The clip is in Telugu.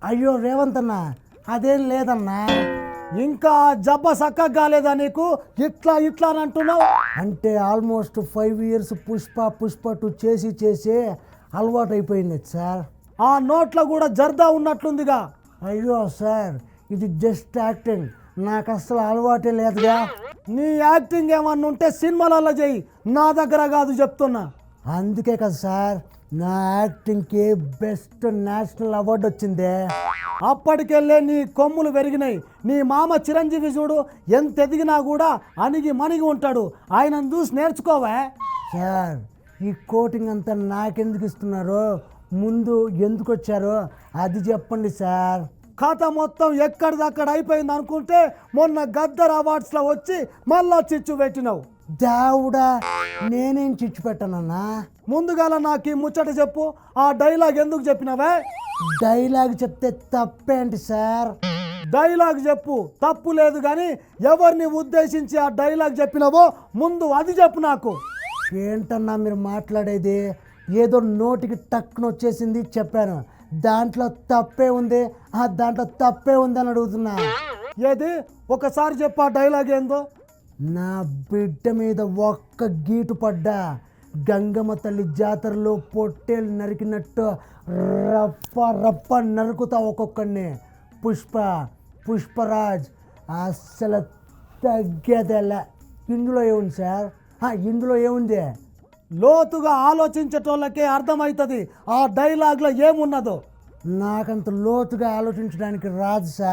అయ్యో రేవంత్ అన్న అదేం లేదన్నా. ఇంకా జబ్బ సక్కగా కాలేదా నీకు? ఇట్లా ఇట్లా అని అంటున్నావు. అంటే ఆల్మోస్ట్ 5 years పుష్ప 2 చేసి అలవాటు అయిపోయింది సార్. ఆ నోట్లో కూడా జర్దా ఉన్నట్లుందిగా. అయ్యో సార్ ఇది జస్ట్ యాక్టింగ్, నాకు అసలు అలవాటే లేదుగా. నీ యాక్టింగ్ ఏమన్నా ఉంటే సినిమాలలో చెయ్యి, నా దగ్గర కాదు చెప్తున్నా. అందుకే కదా సార్ నా యాక్టింగ్కి బెస్ట్ నేషనల్ అవార్డు వచ్చిందే. అప్పటికెళ్ళే నీ కొమ్ములు పెరిగినాయి. నీ మామ చిరంజీవి చూడు ఎంత ఎదిగినా కూడా అణిగి మణిగి ఉంటాడు. ఆయనను చూసి నేర్చుకోవా సార్. ఈ కోటింగ్ అంతా నాకెందుకు ఇస్తున్నారు? ముందు ఎందుకు వచ్చారో అది చెప్పండి సార్. కథ మొత్తం ఎక్కడిదక్కడ అయిపోయింది అనుకుంటే మొన్న గద్దర్ అవార్డ్స్లో వచ్చి మళ్ళా చిచ్చు పెట్టినావు. దేవుడా నేనేం చిచ్చు పెట్టనన్నా? ముందుగాల నాకు ఈ ముచ్చట చెప్పు, ఆ డైలాగ్ ఎందుకు చెప్పినావే? డైలాగ్ చెప్తే తప్పేంటి సార్? డైలాగ్ చెప్పు, తప్పు లేదు కానీ ఎవరిని ఉద్దేశించి ఆ డైలాగ్ చెప్పినావో ముందు అది చెప్పు నాకు. ఏంటన్నా మీరు మాట్లాడేది? ఏదో నోటికి టక్కున వచ్చేసింది చెప్పాను, దాంట్లో తప్పే ఉంది, దాంట్లో తప్పే ఉంది అని అడుగుతున్నా. ఏది ఒకసారి చెప్పు ఆ డైలాగ్ ఏందో. నా బిడ్డ మీద ఒక్క గీటు పడ్డా గంగమ్మ తల్లి జాతరలో పొట్టేలు నరికినట్టు రప్ప నరుకుతా ఒక్కొక్కడిని. పుష్పరాజ్ అస్సలు తగ్గేదేలా. ఇందులో ఏముంది సార్? ఇందులో ఏముంది? లోతుగా ఆలోచించేటోళ్ళకే అర్థమవుతుంది ఆ డైలాగ్లో ఏమున్నదో. నాకంత లోతుగా ఆలోచించడానికి రాదు సార్.